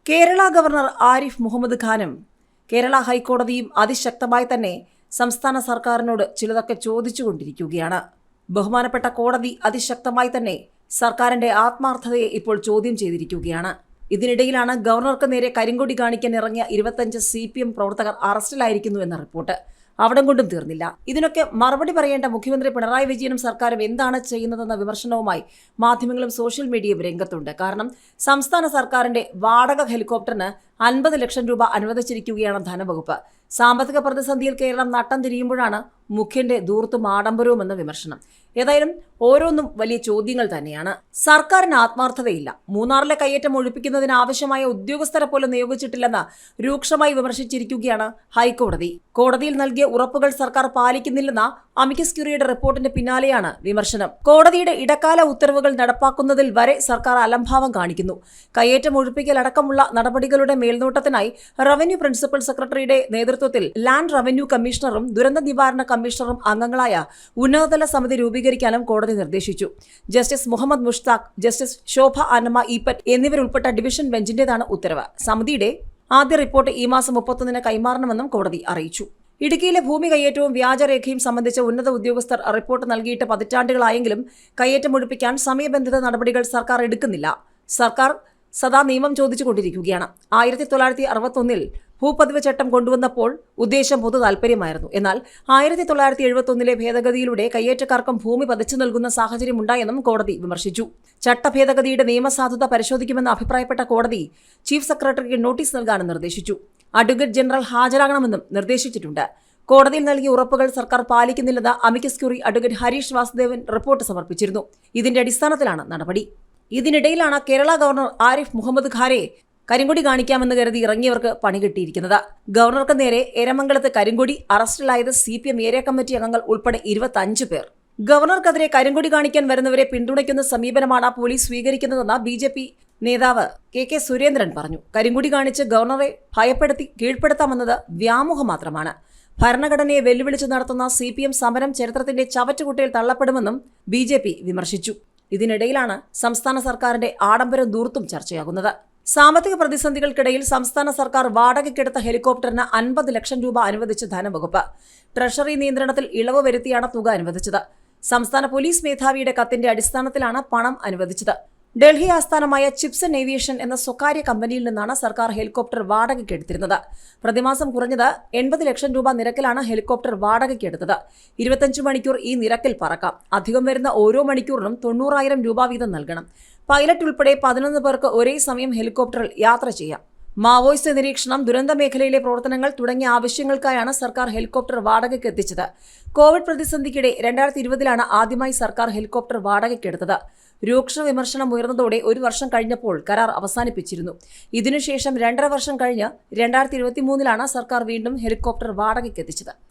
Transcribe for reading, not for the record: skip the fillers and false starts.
Kerala governor Arif Muhammad ഖാനും കേരള ഹൈക്കോടതിയും അതിശക്തമായി തന്നെ സംസ്ഥാന സർക്കാരിനോട് ചിലതൊക്കെ ചോദിച്ചുകൊണ്ടിരിക്കുകയാണ്. ബഹുമാനപ്പെട്ട കോടതി അതിശക്തമായി തന്നെ സർക്കാരിന്റെ ആത്മാർത്ഥതയെ ഇപ്പോൾ ചോദ്യം ചെയ്തിരിക്കുകയാണ്. ഇതിനിടയിലാണ് ഗവർണർക്ക് നേരെ കരിങ്കൊടി കാണിക്കാൻ ഇറങ്ങിയ 25 CPM പ്രവർത്തകർ അറസ്റ്റിലായിരിക്കുന്നു എന്ന റിപ്പോർട്ട്. അവിടം കൊണ്ടും തീർന്നില്ല. ഇതിനൊക്കെ മറുപടി പറയേണ്ട മുഖ്യമന്ത്രി പിണറായി വിജയനും സർക്കാരും എന്താണ് ചെയ്യുന്നതെന്ന വിമർശനവുമായി മാധ്യമങ്ങളും സോഷ്യൽ മീഡിയയും രംഗത്തുണ്ട്. കാരണം സംസ്ഥാന സർക്കാരിന്റെ വാടക ഹെലികോപ്റ്ററിന് 50 ലക്ഷം രൂപ അനുവദിച്ചിരിക്കുകയാണ് ധനവകുപ്പ്. സാമ്പത്തിക പ്രതിസന്ധിയിൽ കേരളം നട്ടം തിരിയുമ്പോഴാണ് മുഖ്യന്റെ ധൂർത്തും ആഡംബരവും എന്ന വിമർശനം. ഏതായാലും ഓരോന്നും വലിയ ചോദ്യങ്ങൾ തന്നെയാണ്. സർക്കാരിന് ആത്മാർത്ഥതയില്ല. മൂന്നാറിലെ കയ്യേറ്റം ഒഴിപ്പിക്കുന്നതിന് ആവശ്യമായ ഉദ്യോഗസ്ഥരെ പോലും നിയോഗിച്ചിട്ടില്ലെന്ന് രൂക്ഷമായി വിമർശിച്ചിരിക്കുകയാണ് ഹൈക്കോടതി. കോടതിയിൽ നൽകിയ ഉറപ്പുകൾ സർക്കാർ പാലിക്കുന്നില്ലെന്ന അമിക്കസ് ക്യൂറിയുടെ റിപ്പോർട്ടിന്റെ പിന്നാലെയാണ് വിമർശനം. കോടതിയുടെ ഇടക്കാല ഉത്തരവുകൾ നടപ്പാക്കുന്നതിൽ വരെ സർക്കാർ അലംഭാവം കാണിക്കുന്നു. കയ്യേറ്റം ഒഴിപ്പിക്കൽ അടക്കമുള്ള നടപടികളുടെ മേൽനോട്ടത്തിനായി റവന്യൂ പ്രിൻസിപ്പൽ സെക്രട്ടറിയുടെ നേതൃത്വത്തിൽ ലാൻഡ് റവന്യൂ കമ്മീഷണറും ദുരന്ത നിവാരണ കമ്മീഷണറും അംഗങ്ങളായ ഉന്നതതല സമിതി രൂപീകരിക്കാനും കോടതി നിർദ്ദേശിച്ചു. ജസ്റ്റിസ് മുഹമ്മദ് മുഷ്താഖ്, ജസ്റ്റിസ് ശോഭ അന്നമ ഈപ്പറ്റ് എന്നിവരുൾപ്പെട്ട ഡിവിഷൻ ബെഞ്ചിന്റേതാണ് ഉത്തരവ്. സമിതിയുടെ ആദ്യ റിപ്പോർട്ട് ഈ മാസം 31-ന് കൈമാറണമെന്നും കോടതി അറിയിച്ചു. ഇടുക്കിയിലെ ഭൂമി കയ്യേറ്റവും വ്യാജരേഖയും സംബന്ധിച്ച ഉന്നത ഉദ്യോഗസ്ഥർ റിപ്പോർട്ട് നൽകിയിട്ട് പതിറ്റാണ്ടുകളായെങ്കിലും കയ്യേറ്റം ഒഴിപ്പിക്കാൻ സമയബന്ധിത നടപടികൾ സർക്കാർ എടുക്കുന്നില്ല. സർക്കാർ സദാ നിയമം ചോദിച്ചുകൊണ്ടിരിക്കുകയാണ്. 1961-ൽ ഭൂപതിവ് ചട്ടം കൊണ്ടുവന്നപ്പോൾ ഉദ്ദേശം പൊതു താൽപര്യമായിരുന്നു. എന്നാൽ 1971-ലെ ഭേദഗതിയിലൂടെ കയ്യേറ്റക്കാർക്കും ഭൂമി പതിച്ചു നൽകുന്ന സാഹചര്യമുണ്ടായെന്നും കോടതി വിമർശിച്ചു. ചട്ടഭേദഗതിയുടെ നിയമസാധുത പരിശോധിക്കുമെന്ന് അഭിപ്രായപ്പെട്ട കോടതി ചീഫ് സെക്രട്ടറിക്ക് നോട്ടീസ് നൽകാനും നിർദ്ദേശിച്ചു. അഡ്വക്കേറ്റ് ജനറൽ ഹാജരാകണമെന്നും നിർദ്ദേശിച്ചിട്ടുണ്ട്. കോടതിയിൽ നൽകിയ ഉറപ്പുകൾ സർക്കാർ പാലിക്കുന്നില്ലെന്ന് amicus curiae advocate Harish Vasudevan report സമർപ്പിച്ചിരുന്നു. ഇതിന്റെ അടിസ്ഥാനത്തിലാണ് നടപടി. ഇതിനിടയിലാണ് കേരള ഗവർണർ ആരിഫ് മുഹമ്മദ് ഖാനെ കരിങ്കൊടി കാണിക്കാമെന്ന് കരുതി ഇറങ്ങിയവർക്ക് പണി കിട്ടിയിരിക്കുന്നത്. ഗവർണർക്ക് നേരെ എരമംഗലത്ത് കരിങ്കൊടി, അറസ്റ്റിലായത് CPM ഏരിയ കമ്മിറ്റി അംഗങ്ങൾ ഉൾപ്പെടെ 25 പേർ. ഗവർണർക്കെതിരെ കരിങ്കൊടി കാണിക്കാൻ വരുന്നവരെ പിന്തുണയ്ക്കുന്ന സമീപനമാണ് പോലീസ് സ്വീകരിക്കുന്നതെന്ന് BJP നേതാവ് KK സുരേന്ദ്രൻ പറഞ്ഞു. കരിങ്കൊടി കാണിച്ച് ഗവർണറെ ഭയപ്പെടുത്തി കീഴ്പ്പെടുത്താമെന്നത് വ്യാമോഹം മാത്രമാണ്. ഭരണഘടനയെ വെല്ലുവിളിച്ച് നടത്തുന്ന CPM സമരം ചരിത്രത്തിന്റെ ചവറ്റുകുട്ടയിൽ തള്ളപ്പെടുമെന്നും BJP വിമർശിച്ചു. ഇതിനിടയിലാണ് സംസ്ഥാന സർക്കാരിന്റെ ആഡംബരം ധൂർത്തും ചർച്ചയാകുന്നത്. സാമ്പത്തിക പ്രതിസന്ധികൾക്കിടയിൽ സംസ്ഥാന സർക്കാർ വാടകയ്ക്കെടുത്ത ഹെലികോപ്റ്ററിന് 50 ലക്ഷം രൂപ അനുവദിച്ച ധനവകുപ്പ്. ട്രഷറി നിയന്ത്രണത്തിൽ ഇളവ് വരുത്തിയാണ് തുക അനുവദിച്ചത്. സംസ്ഥാന പോലീസ് മേധാവിയുടെ കത്തിന്റെ അടിസ്ഥാനത്തിലാണ് പണം അനുവദിച്ചത്. ഡൽഹി ആസ്ഥാനമായ ചിപ്സൺ ഏവിയേഷൻ എന്ന സ്വകാര്യ കമ്പനിയിൽ നിന്നാണ് സർക്കാർ ഹെലികോപ്റ്റർ വാടകയ്ക്കെടുത്തിരുന്നത്. പ്രതിമാസം കുറഞ്ഞത് 80 ലക്ഷം രൂപ നിരക്കിലാണ് ഹെലികോപ്റ്റർ വാടകയ്ക്കെടുത്തത്. 25 മണിക്കൂർ ഈ നിരക്കിൽ പറക്കാം. അധികം വരുന്ന ഓരോ മണിക്കൂറിനും 90,000 രൂപ വീതം നൽകണം. പൈലറ്റ് ഉൾപ്പെടെ 11 പേർക്ക് ഒരേ സമയം ഹെലികോപ്റ്ററിൽ യാത്ര ചെയ്യാം. മാവോയിസ്റ്റ് നിരീക്ഷണം, ദുരന്ത മേഖലയിലെ പ്രവർത്തനങ്ങൾ തുടങ്ങിയ ആവശ്യങ്ങൾക്കായാണ് സർക്കാർ ഹെലികോപ്റ്റർ വാടകയ്ക്ക് എത്തിച്ചത്. കോവിഡ് പ്രതിസന്ധിക്കിടെ 2020-ലാണ് ആദ്യമായി സർക്കാർ ഹെലികോപ്റ്റർ വാടകയ്ക്കെടുത്തത്. രൂക്ഷ വിമർശനം ഉയർന്നതോടെ 1 വർഷം കഴിഞ്ഞപ്പോൾ കരാർ അവസാനിപ്പിച്ചിരുന്നു. ഇതിനുശേഷം 2.5 വർഷം കഴിഞ്ഞ് 2023-ലാണ് സർക്കാർ വീണ്ടും ഹെലികോപ്റ്റർ വാടകയ്ക്ക് എത്തിച്ചത്.